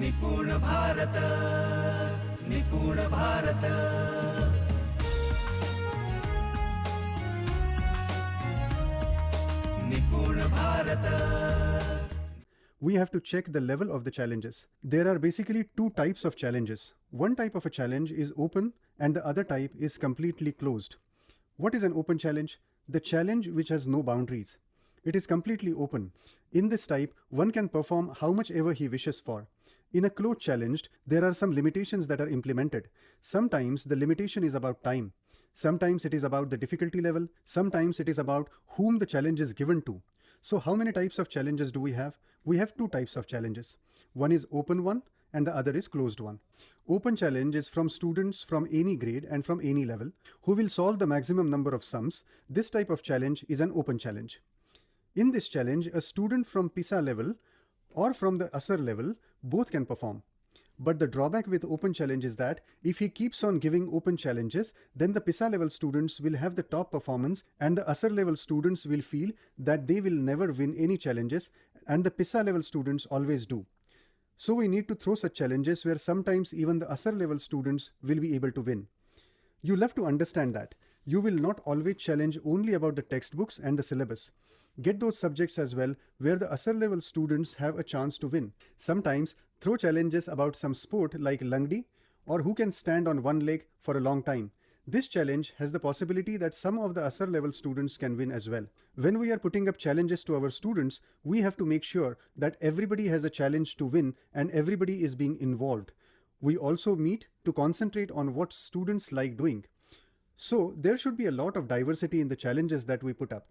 Nipun Bharat, Nipun Bharat. Nipun Bharat. We have to check the level of the challenges. There are basically two types of challenges. One type of a challenge is open and the other type is completely closed. What is an open challenge? The challenge which has no boundaries. It is completely open. In this type, one can perform how much ever he wishes for. In a closed challenge, there are some limitations that are implemented. Sometimes the limitation is about time. Sometimes it is about the difficulty level. Sometimes it is about whom the challenge is given to. So how many types of challenges do we have? We have two types of challenges. One is open one and the other is closed one. Open challenge is from students from any grade and from any level who will solve the maximum number of sums. This type of challenge is an open challenge. In this challenge, a student from PISA level or from the USR level both can perform. But the drawback with open challenge is that if he keeps on giving open challenges, then the PISA level students will have the top performance and the USR level students will feel that they will never win any challenges and the PISA level students always do. So we need to throw such challenges where sometimes even the USR level students will be able to win. You'll have to understand that you will not always challenge only about the textbooks and the syllabus. Get those subjects as well where the USR level students have a chance to win. Sometimes throw challenges about some sport like Langdi or who can stand on one leg for a long time. This challenge has the possibility that some of the USR level students can win as well. When we are putting up challenges to our students, we have to make sure that everybody has a challenge to win and everybody is being involved. We also meet to concentrate on what students like doing. So there should be a lot of diversity in the challenges that we put up.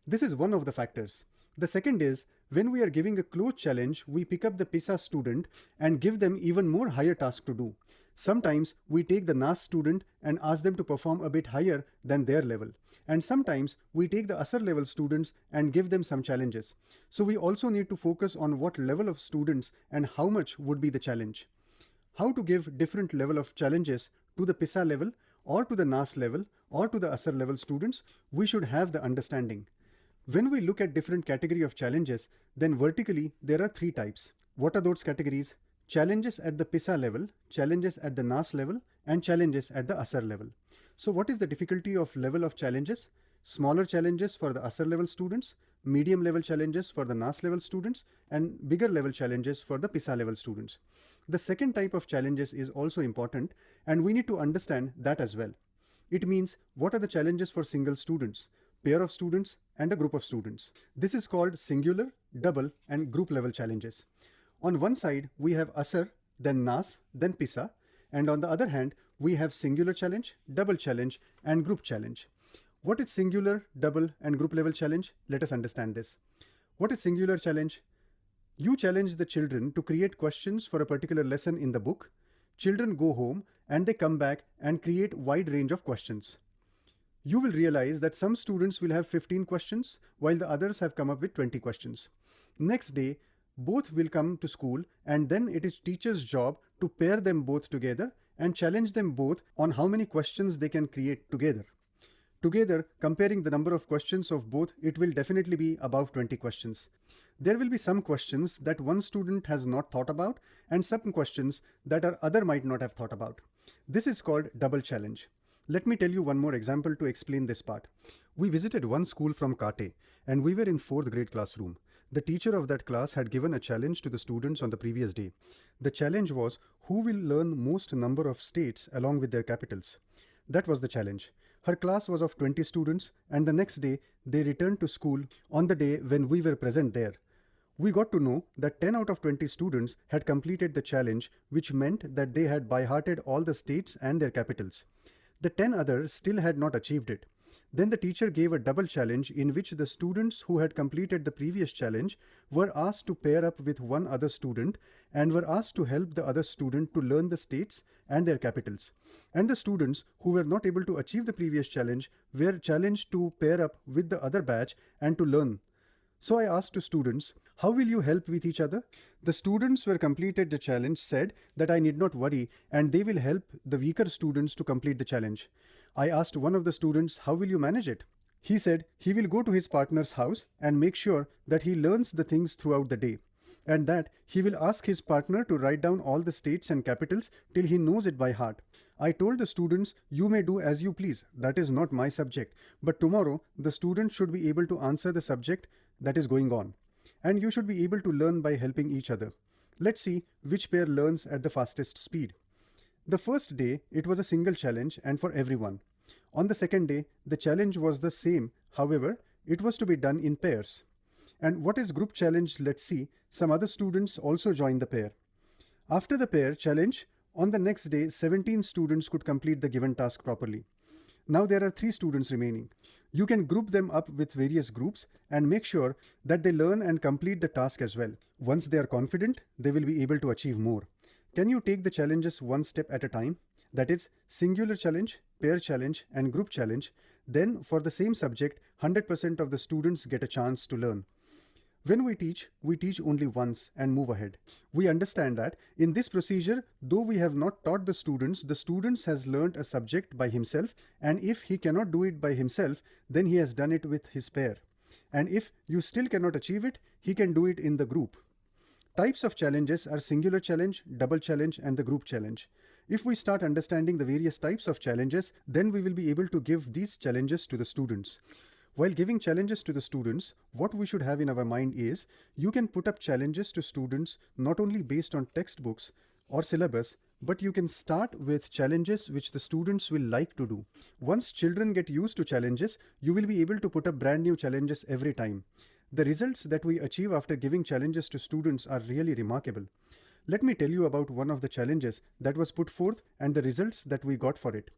This is one of the factors. The second is, when we are giving a closed challenge, we pick up the PISA student and give them even more higher task to do. Sometimes we take the NAS student and ask them to perform a bit higher than their level. And sometimes we take the USR level students and give them some challenges. So we also need to focus on what level of students and how much would be the challenge. How to give different level of challenges to the PISA level or to the NAS level or to the USR level students, we should have the understanding. When we look at different category of challenges, then vertically there are three types. What are those categories? Challenges at the PISA level, challenges at the NAS level, and challenges at the USR level. So what is the difficulty of level of challenges? Smaller challenges for the USR level students, medium level challenges for the NAS level students, and bigger level challenges for the PISA level students. The second type of challenges is also important, and we need to understand that as well. It means what are the challenges for single students, pair of students, and a group of students. This is called singular, double, and group level challenges. On one side, we have USR, then NAS, then PISA, and on the other hand, we have singular challenge, double challenge, and group challenge. What is singular, double, and group level challenge? Let us understand this. What is singular challenge? You challenge the children to create questions for a particular lesson in the book. Children go home and they come back and create wide range of questions. You will realize that some students will have 15 questions while the others have come up with 20 questions. Next day, both will come to school and then it is teacher's job to pair them both together and challenge them both on how many questions they can create together. Together, comparing the number of questions of both, it will definitely be above 20 questions. There will be some questions that one student has not thought about and some questions that our other might not have thought about. This is called double challenge. Let me tell you one more example to explain this part. We visited one school from Kate and we were in 4th grade classroom. The teacher of that class had given a challenge to the students on the previous day. The challenge was who will learn most number of states along with their capitals. That was the challenge. Her class was of 20 students and the next day they returned to school on the day when we were present there. We got to know that 10 out of 20 students had completed the challenge, which meant that they had by-hearted all the states and their capitals. The 10 others still had not achieved it. Then the teacher gave a double challenge in which the students who had completed the previous challenge were asked to pair up with one other student and were asked to help the other student to learn the states and their capitals. And the students who were not able to achieve the previous challenge were challenged to pair up with the other batch and to learn. So I asked the students, how will you help with each other? The students who had completed the challenge said that I need not worry and they will help the weaker students to complete the challenge. I asked one of the students, how will you manage it? He said he will go to his partner's house and make sure that he learns the things throughout the day. and that he will ask his partner to write down all the states and capitals till he knows it by heart. I told the students, you may do as you please, that is not my subject, but tomorrow the student should be able to answer the subject that is going on. And you should be able to learn by helping each other. Let's see which pair learns at the fastest speed. The first day, it was a single challenge and for everyone. On the second day, the challenge was the same, however, it was to be done in pairs. And what is group challenge? Let's see. Some other students also joined the pair. After the pair challenge, on the next day, 17 students could complete the given task properly. Now there are 3 students remaining. You can group them up with various groups and make sure that they learn and complete the task as well. Once they are confident, they will be able to achieve more. Can you take the challenges one step at a time? That is, singular challenge, pair challenge, and group challenge. Then, for the same subject, 100% of the students get a chance to learn. When we teach only once and move ahead. We understand that in this procedure, though we have not taught the students has learned a subject by himself, and if he cannot do it by himself, then he has done it with his pair. And if you still cannot achieve it, he can do it in the group. Types of challenges are singular challenge, double challenge, and the group challenge. If we start understanding the various types of challenges, then we will be able to give these challenges to the students. While giving challenges to the students, what we should have in our mind is, you can put up challenges to students not only based on textbooks or syllabus, but you can start with challenges which the students will like to do. Once children get used to challenges, you will be able to put up brand new challenges every time. The results that we achieve after giving challenges to students are really remarkable. Let me tell you about one of the challenges that was put forth and the results that we got for it.